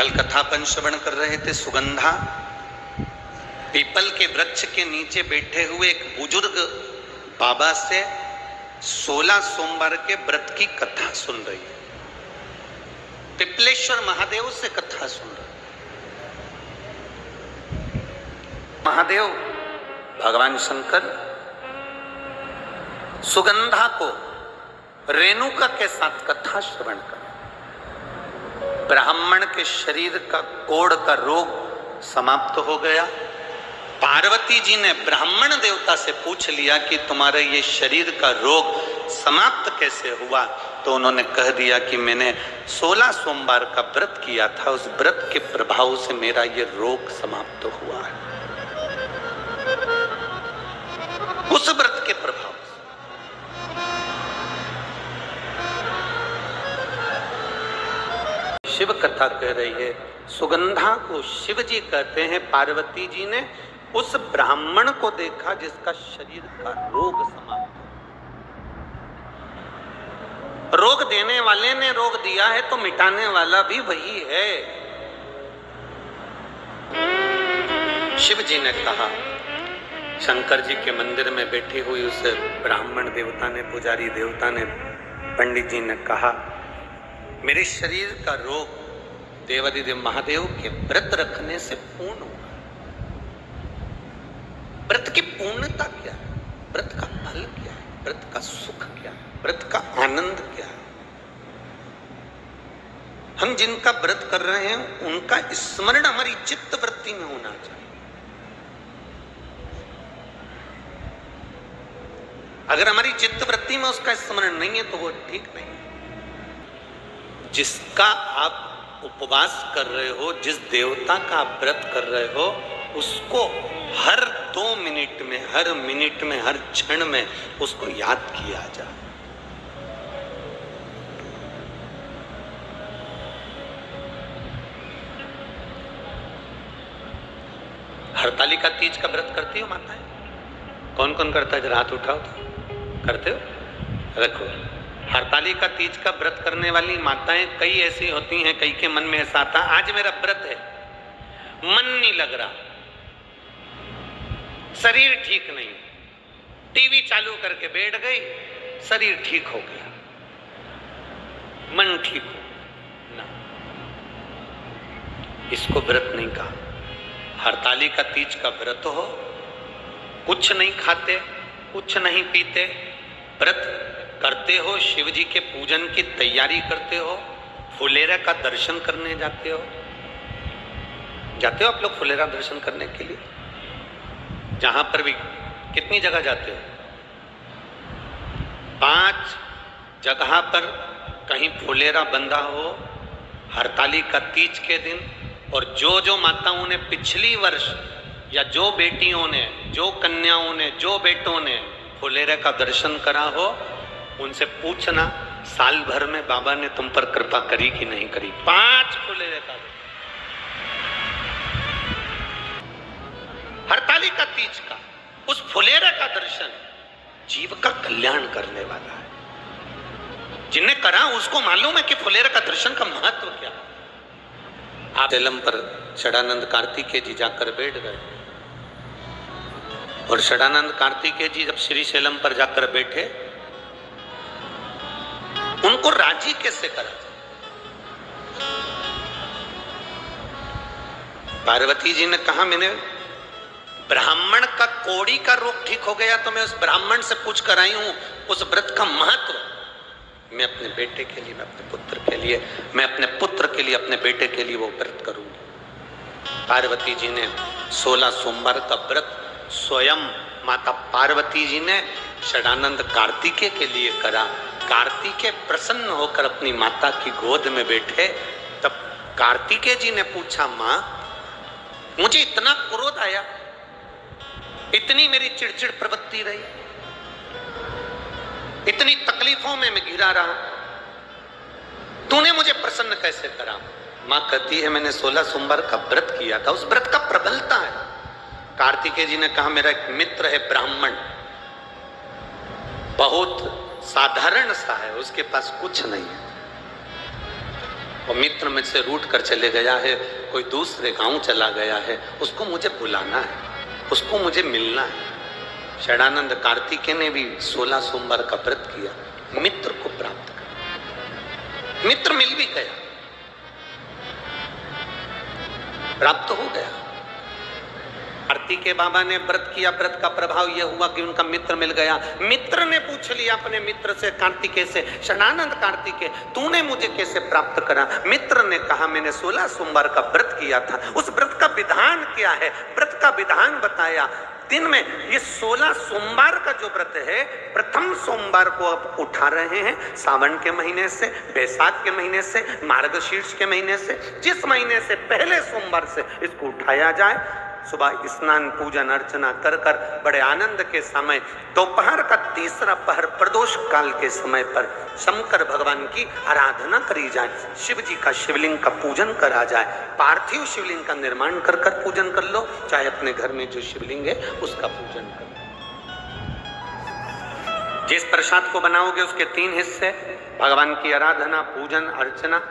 कल कथापन श्रवण कर रहे थे सुगंधा। पीपल के वृक्ष के नीचे बैठे हुए एक बुजुर्ग बाबा से 16 सोमवार के व्रत की कथा सुन रही है। पिपलेश्वर महादेव से कथा सुन रही। महादेव भगवान शंकर सुगंधा को रेणुका के साथ कथा श्रवण कर। ब्राह्मण के शरीर का कोढ़ का रोग समाप्त हो गया। पार्वती जी ने ब्राह्मण देवता से पूछ लिया कि तुम्हारे ये शरीर का रोग समाप्त कैसे हुआ, तो उन्होंने कह दिया कि मैंने 16 सोमवार का व्रत किया था, उस व्रत के प्रभाव से मेरा ये रोग समाप्त हुआ है। उस व्रत के प्रभाव शिव कथा कह रही है। सुगंधा को शिव जी कहते हैं। पार्वती जी ने उस ब्राह्मण को देखा जिसका शरीर का रोग समाप्त। रोग देने वाले ने रोग दिया है तो मिटाने वाला भी वही है। शिव जी ने कहा, शंकर जी के मंदिर में बैठी हुई उस ब्राह्मण देवता ने, पुजारी देवता ने, पंडित जी ने कहा, मेरे शरीर का रोग देवादिदेव महादेव के व्रत रखने से पूर्ण हुआ। व्रत की पूर्णता क्या है? व्रत का फल क्या है? व्रत का सुख क्या है? व्रत का आनंद क्या है? हम जिनका व्रत कर रहे हैं उनका स्मरण हमारी चित्त वृत्ति में होना चाहिए। अगर हमारी चित्त वृत्ति में उसका स्मरण नहीं है तो वो ठीक नहीं है। जिसका आप उपवास कर रहे हो, जिस देवता का आप व्रत कर रहे हो, उसको हर 2 मिनट में, हर मिनट में, हर क्षण में उसको याद किया जाए। हरतालिका तीज का व्रत करती हो माताएं? कौन कौन करता है? जरा हाथ उठाओ तो। करते हो? रखो। हरतालिका तीज का व्रत करने वाली माताएं कई ऐसी होती हैं, कई के मन में ऐसा आता, आज मेरा व्रत है, मन नहीं लग रहा, शरीर ठीक नहीं, टीवी चालू करके बैठ गई, शरीर ठीक हो गया, मन ठीक हो ना, इसको व्रत नहीं कहा। हरतालिका तीज का व्रत हो, कुछ नहीं खाते, कुछ नहीं पीते, व्रत करते हो, शिव जी के पूजन की तैयारी करते हो, फुलेरा का दर्शन करने जाते हो। जाते हो आप लोग फुलेरा दर्शन करने के लिए? जहां पर भी कितनी जगह जाते हो? 5 जगह पर कहीं फुलेरा बंधा हो हरतालिका तीज के दिन। और जो माताओं ने पिछली वर्ष या जो बेटियों ने, जो कन्याओं ने, जो बेटों ने फुलेरा का दर्शन करा हो, उनसे पूछना साल भर में बाबा ने तुम पर कृपा करी कि नहीं करी। 5 फुलेरे का हरतालिका तीज का उस फुलेरे का दर्शन जीव का कल्याण करने वाला है। जिन्हें करा उसको मालूम है कि फुलेरे का दर्शन का महत्व क्या है। आप सेलम पर षडानंद कार्तिकेय जी जाकर बैठ गए और षडानंद कार्तिकेय जी जब श्री सेलम पर जाकर बैठे, उनको राजी कैसे करा? पार्वती जी ने कहा, मैंने ब्राह्मण का कोढ़ी का रोग ठीक हो गया तो मैं उस ब्राह्मण से पूछ कर आई हूं उस व्रत का महत्व। मैं अपने बेटे के लिए, मैं अपने पुत्र के लिए, मैं अपने पुत्र के लिए, अपने बेटे के लिए वो व्रत करूंगी। पार्वती जी ने 16 सोमवार का व्रत स्वयं माता पार्वती जी ने षडानंद कार्तिकेय के लिए करा। कार्तिकेय प्रसन्न होकर अपनी माता की गोद में बैठे। तब कार्तिकेय जी ने पूछा, मां मुझे इतना क्रोध आया, इतनी मेरी चिड़चिड़ प्रवृत्ति रही, इतनी तकलीफों में मैं घिरा रहा, तूने मुझे प्रसन्न कैसे करा? मां कहती है, मैंने 16 सोमवार का व्रत किया था, उस व्रत का प्रबलता है। कार्तिकेय जी ने कहा, मेरा एक मित्र है ब्राह्मण, बहुत साधारण सा है, उसके पास कुछ नहीं है, और मित्र मुझसे रूठ कर चले गया है, कोई दूसरे गांव चला गया है, उसको मुझे बुलाना है, उसको मुझे मिलना है। षडानंद कार्तिकेय ने भी 16 सोमवार का व्रत किया, मित्र को प्राप्त कर। मित्र मिल भी गया, प्राप्त हो गया। कार्तिकेय बाबा ने व्रत किया, व्रत का प्रभाव यह हुआ कि उनका मित्र मिल गया। मित्र ने पूछ लिया अपने मित्र से, कार्तिकेय से, षडानंद कार्तिकेय तूने मुझे कैसे प्राप्त करा? मित्र ने कहा मैंने 16 सोमवार का व्रत किया था। उस व्रत का विधान क्या है? व्रत का विधान बताया। दिन में ये 16 सोमवार का जो व्रत है, प्रथम सोमवार को अब उठा रहे हैं, सावन के महीने से, बैसाख के महीने से, मार्गशीर्ष के महीने से, जिस महीने से पहले सोमवार से इसको उठाया जाए। सुबह स्नान पूजन अर्चना कर कर बड़े आनंद के समय, दोपहर का तीसरा पहर प्रदोष काल के समय पर शंकर भगवान की आराधना करी जाए, शिव जी का शिवलिंग का पूजन करा जाए। पार्थिव शिवलिंग का निर्माण कर कर पूजन कर लो, चाहे अपने घर में जो शिवलिंग है उसका पूजन कर लो। जिस प्रसाद को बनाओगे उसके 3 हिस्से, भगवान की आराधना पूजन अर्चना,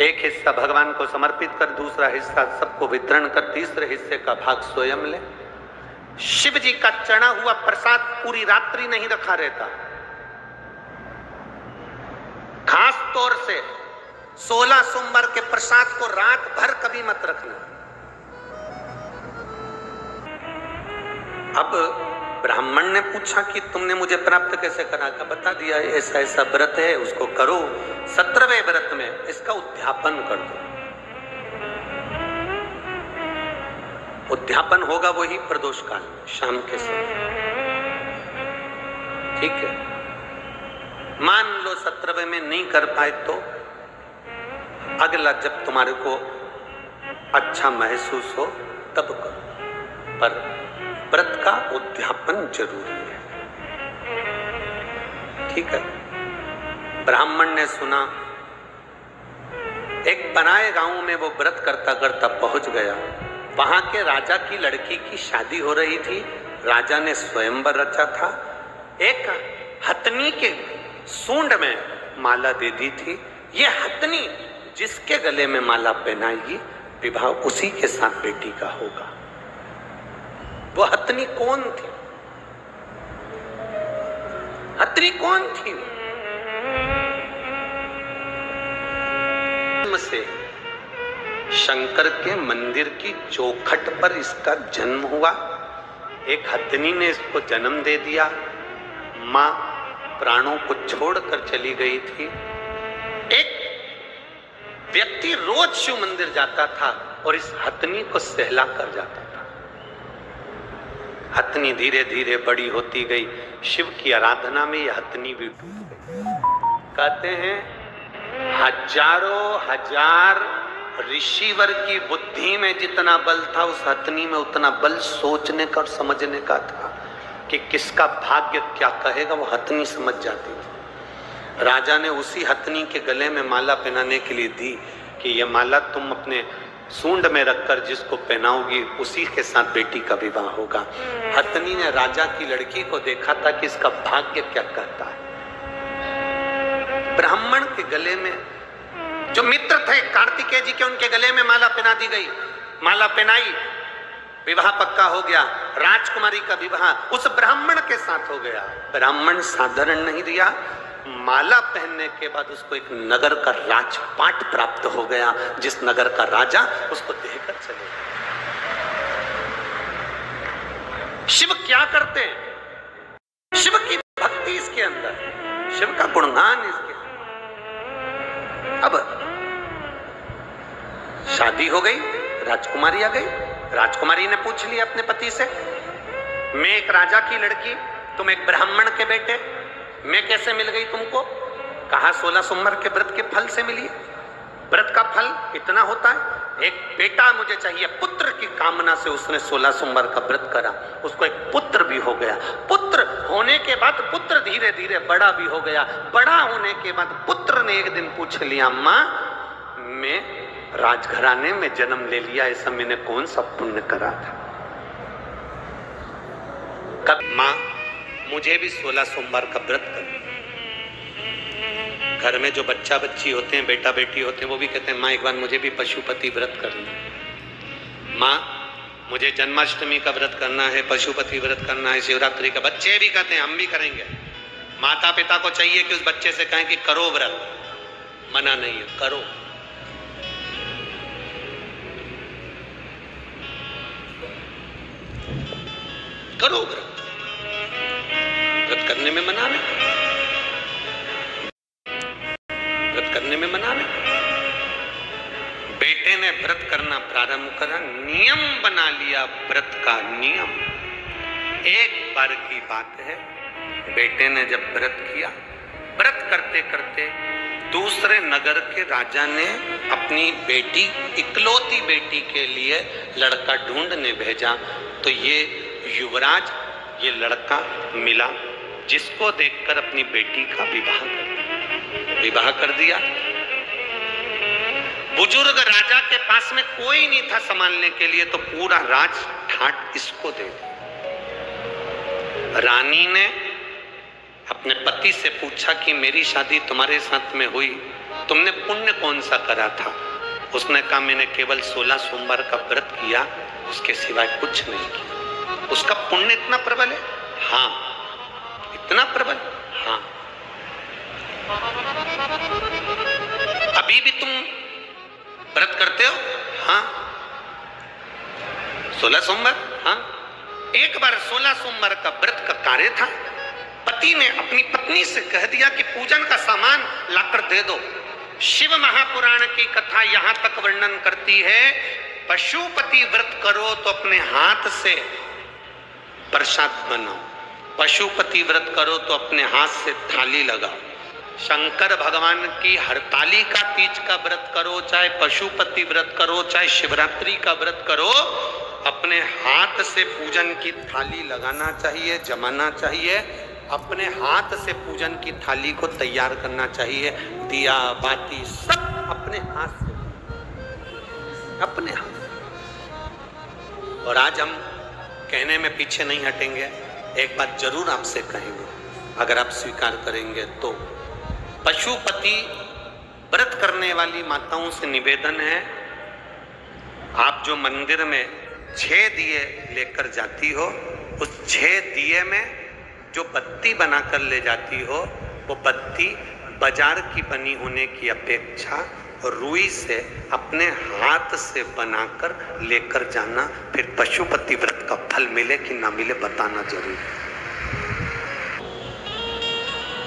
एक हिस्सा भगवान को समर्पित कर, दूसरा हिस्सा सबको वितरण कर, तीसरे हिस्से का भाग स्वयं ले। शिव जी का चढ़ा हुआ प्रसाद पूरी रात्रि नहीं रखा रहता, खास तौर से 16 सोमवार के प्रसाद को रात भर कभी मत रखना। अब ब्राह्मण ने पूछा कि तुमने मुझे प्राप्त कैसे करा? का बता दिया, ऐसा ऐसा व्रत है, उसको करो। 17वें व्रत में इसका उद्यापन कर दो। उद्यापन होगा वही प्रदोष काल में, शाम के समय, ठीक है। मान लो 17वें में नहीं कर पाए तो अगला जब तुम्हारे को अच्छा महसूस हो तब करो, पर व्रत का उद्यापन जरूरी है, ठीक है। ब्राह्मण ने सुना, एक बनाए गांव में वो व्रत करता करता पहुंच गया। वहां के राजा की लड़की की शादी हो रही थी, राजा ने स्वयंवर रचा था। एक हथनी के सूंड में माला दे दी थी। ये हथनी जिसके गले में माला पहनाएगी, विवाह उसी के साथ बेटी का होगा। वो हथनी कौन थी? हथनी कौन थी? से शंकर के मंदिर की चौखट पर इसका जन्म हुआ। एक हथनी ने इसको जन्म दे दिया। मां प्राणों को छोड़कर चली गई थी। एक व्यक्ति रोज शिव मंदिर जाता था और इस हथनी को सहला कर जाता था। हथनी धीरे धीरे बड़ी होती गई। शिव की आराधना में यह हथनी भी डूब गई। कहते हैं हजारों हजार ऋषिवर की बुद्धि में जितना बल था, उस हथनी में उतना बल सोचने का और समझने का था कि किसका भाग्य क्या कहेगा। वो हथनी समझ जाती थी। राजा ने उसी हथनी के गले में माला पहनाने के लिए दी कि यह माला तुम अपने सूंड में रखकर जिसको पहनाओगी उसी के साथ बेटी का विवाह होगा। हथनी ने राजा की लड़की को देखा था कि इसका भाग्य क्या कहता है। ब्राह्मण के गले में जो मित्र थे कार्तिकेय जी के, उनके गले में माला पहना दी गई। माला पहनाई, विवाह पक्का हो गया। राजकुमारी का विवाह उस ब्राह्मण के साथ हो गया। ब्राह्मण साधारण नहीं दिया, माला पहनने के बाद उसको एक नगर का राजपाट प्राप्त हो गया, जिस नगर का राजा उसको देकर चले गए। शिव क्या करते हैं? शिव की भक्ति इसके अंदर, शिव का गुणगान इसके अंदर। अब शादी हो गई, राजकुमारी आ गई। राजकुमारी ने पूछ लिया अपने पति से, मैं एक राजा की लड़की, तुम एक ब्राह्मण के बेटे, मैं कैसे मिल गई तुमको? कहा 16 सोमवार के व्रत के फल से मिली। व्रत का फल इतना होता है, एक बेटा मुझे चाहिए। पुत्र की कामना से उसने 16 सोमवार का व्रत करा, उसको एक पुत्र भी हो गया। पुत्र होने के बाद पुत्र धीरे धीरे बड़ा भी हो गया। बड़ा होने के बाद पुत्र ने एक दिन पूछ लिया, माँ मैं राजघराने में जन्म ले लिया, ऐसा मैंने कौन सा पुण्य करा था? कब माँ मुझे भी 16 सोमवार का व्रत कर। घर में जो बच्चा बच्ची होते हैं, बेटा बेटी होते हैं, वो भी कहते हैं माँ एक बार मुझे भी पशुपति व्रत करना, माँ मुझे जन्माष्टमी का व्रत करना है, पशुपति व्रत करना है, शिवरात्रि का। बच्चे भी कहते हैं हम भी करेंगे। माता पिता को चाहिए कि उस बच्चे से कहें कि करो व्रत, मना नहीं है, करो। करो व्रत, व्रत करने में मना नहीं, व्रत करने में मना नहीं। बेटे ने व्रत करना प्रारंभ करा, नियम बना लिया व्रत का नियम। एक बार की बात है, बेटे ने जब व्रत किया, व्रत करते करते दूसरे नगर के राजा ने अपनी बेटी, इकलौती बेटी के लिए लड़का ढूंढने भेजा। तो ये युवराज, ये लड़का मिला, जिसको देखकर अपनी बेटी का विवाह कर दिया। बुजुर्ग राजा के पास में कोई नहीं था संभालने के लिए, तो पूरा राज ठाट इसको दे दिया। रानी ने अपने पति से पूछा कि मेरी शादी तुम्हारे साथ में हुई, तुमने पुण्य कौन सा करा था? उसने कहा मैंने केवल 16 सोमवार का व्रत किया, उसके सिवाय कुछ नहीं किया। उसका पुण्य इतना प्रबल है? हाँ। इतना प्रबल? हाँ। अभी भी तुम व्रत करते हो? हाँ। 16 सोमवार? हाँ। एक बार 16 सोमवार का व्रत का कार्य था, पति ने अपनी पत्नी से कह दिया कि पूजन का सामान लाकर दे दो। शिव महापुराण की कथा यहां तक वर्णन करती है, पशुपति व्रत करो तो अपने हाथ से प्रसाद बनाओ, पशुपति व्रत करो तो अपने हाथ से थाली लगाओ। शंकर भगवान की हरतालिका तीज का व्रत करो, चाहे पशुपति व्रत करो, चाहे शिवरात्रि का व्रत करो, अपने हाथ से पूजन की थाली लगाना चाहिए, जमाना चाहिए, अपने हाथ से पूजन की थाली को तैयार करना चाहिए। दिया बाती सब अपने हाथ से, अपने हाथ से। और आज हम कहने में पीछे नहीं हटेंगे, एक बात जरूर आपसे कहेंगे, अगर आप स्वीकार करेंगे तो। पशुपति व्रत करने वाली माताओं से निवेदन है, आप जो मंदिर में 6 दिए लेकर जाती हो, उस 6 दिए में जो बत्ती बनाकर ले जाती हो, वो बत्ती बाजार की बनी होने की अपेक्षा रुई से अपने हाथ से बनाकर लेकर जाना। फिर पशुपति व्रत का फल मिले कि ना मिले बताना जरूर।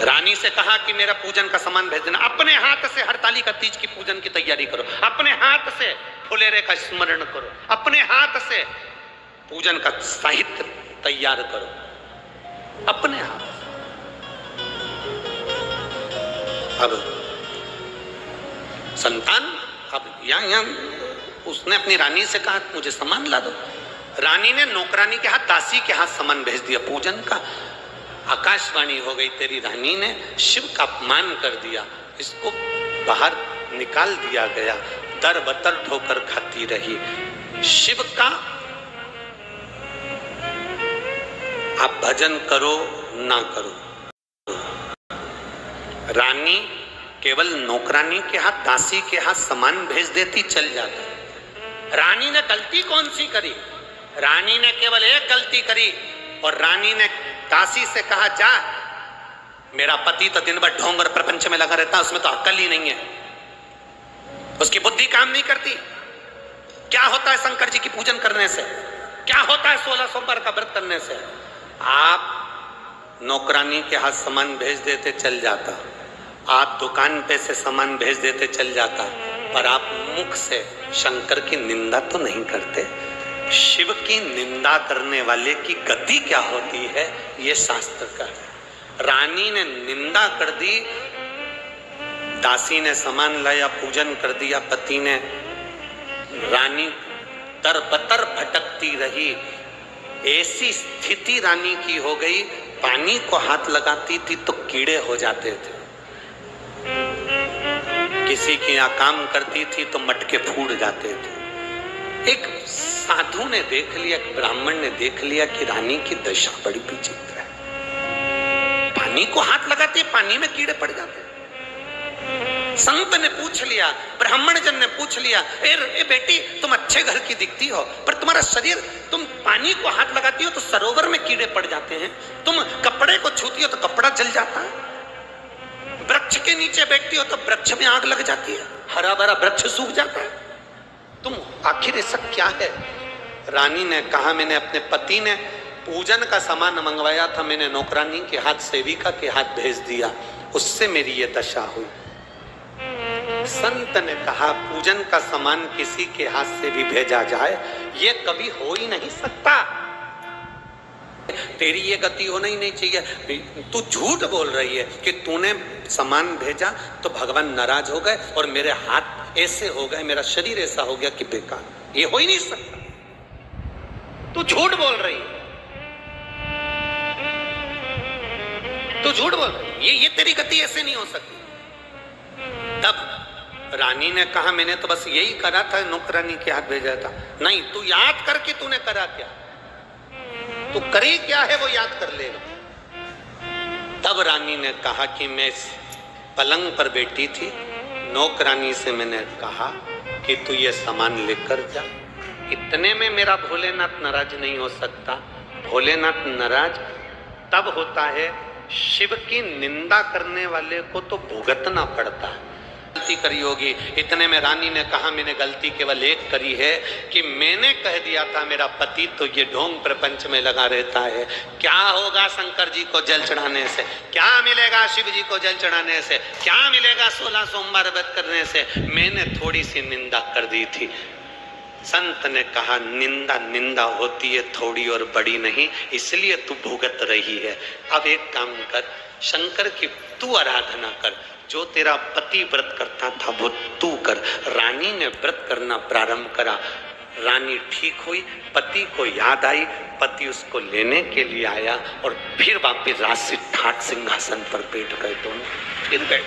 रानी से कहा कि मेरा पूजन का सामान भेज देना, अपने हाथ से हरतालिका तीज की पूजन की तैयारी करो, अपने हाथ से फुलेरे का स्मरण करो, अपने हाथ से पूजन का साहित्य तैयार करो, अपने हाथ। अब संतान, अब यहां उसने अपनी रानी से कहा मुझे सामान ला दो। रानी ने नौकरानी के हाथ, दासी के हाथ सामान भेज दिया पूजन का। आकाशवाणी हो गई, तेरी रानी ने शिव का अपमान कर दिया, इसको बाहर निकाल दिया गया। दर बतर ठोकर खाती रही। शिव का आप भजन करो ना करो, रानी केवल नौकरानी के हाथ, दासी के हाथ सामान भेज देती, चल जाता। रानी ने गलती कौन सी करी? रानी ने केवल एक गलती करी, और रानी ने दासी से कहा जा, मेरा पति तो दिन भर ढोंग और प्रपंच में लगा रहता, उसमें तो अक्ल ही नहीं है, उसकी बुद्धि काम नहीं करती। क्या होता है शंकर जी की पूजन करने से? क्या होता है 16 सोमवार का व्रत करने से? आप नौकरानी के हाथ सामान भेज देते, चल जाता, आप दुकान पे से सामान भेज देते, चल जाता, पर आप मुख से शंकर की निंदा तो नहीं करते। शिव की निंदा करने वाले की गति क्या होती है, ये शास्त्र का है। रानी ने निंदा कर दी, दासी ने सामान लाया, पूजन कर दिया, पति ने, रानी तरबतर भटकती रही। ऐसी स्थिति रानी की हो गई, पानी को हाथ लगाती थी तो कीड़े हो जाते थे, किसी के यहाँ काम करती थी तो मटके फूट जाते थे। एक साधु ने देख लिया, एक ब्राह्मण ने देख लिया कि रानी की दशा बड़ी विचित्र है, पानी को हाथ लगाती है, पानी में कीड़े पड़ जाते हैं। संत ने पूछ लिया, ब्राह्मण जन ने पूछ लिया, ए बेटी तुम अच्छे घर की दिखती हो, पर तुम्हारा शरीर, तुम पानी को हाथ लगाती हो तो सरोवर में कीड़े पड़ जाते हैं, तुम कपड़े को छूती हो तो कपड़ा जल जाता है, वृक्ष के नीचे बैठती हो तो वृक्ष में आग लग जाती है, हरा भरा वृक्ष सूख जाता है, तुम आखिर ऐसा क्या है? रानी ने कहा, मैंने अपने पति ने पूजन का सामान मंगवाया था, मैंने नौकरानी के हाथ, सेविका के हाथ भेज दिया, उससे मेरी ये दशा हुई। संत ने कहा, पूजन का सामान किसी के हाथ से भी भेजा जाए ये कभी हो ही नहीं सकता, तेरी ये गति होना ही नहीं चाहिए। तू झूठ बोल रही है कि तूने सामान भेजा तो भगवान नाराज हो गए और मेरे हाथ ऐसे हो गए, मेरा शरीर ऐसा हो गया कि बेकार, ये हो ही नहीं सकता, तू झूठ बोल रही है, तू झूठ बोल रही है, ये तेरी गति ऐसे नहीं हो सकती। तब रानी ने कहा, मैंने तो बस यही करा था, नौकरानी के हाथ भेजा था। नहीं, तू याद करके तूने करा क्या, तू करी क्या है वो याद कर लेगा। तब रानी ने कहा कि मैं पलंग पर बैठी थी, नौकरानी से मैंने कहा कि तू ये सामान लेकर जा। इतने में मेरा भोलेनाथ नाराज नहीं हो सकता। भोलेनाथ नाराज तब होता है, शिव की निंदा करने वाले को तो भुगतना पड़ता है। गलती करी होगी, इतने में रानी ने कहा, मैंने गलती केवल एक करी है कि मैंने कह दिया था मेरा पति तो ये ढोंग प्रपंच में लगा रहता है, क्या होगा शंकर जी को जल चढ़ाने से, क्या मिलेगा शिव जी को जल चढ़ाने से, क्या मिलेगा 16 सोमवार व्रत करने से, मैंने थोड़ी सी निंदा कर दी थी। संत ने कहा, निंदा निंदा होती है, थोड़ी और बड़ी नहीं, इसलिए तू भुगत रही है। अब एक काम कर, शंकर की तू आराधना कर, जो तेरा पति व्रत करता था वो तू कर। रानी ने व्रत करना प्रारंभ करा, रानी ठीक हुई, पति को याद आई, पति उसको लेने के लिए आया और फिर वापिस राजसी ठाट सिंहासन पर बैठ गए दोनों, फिर बैठ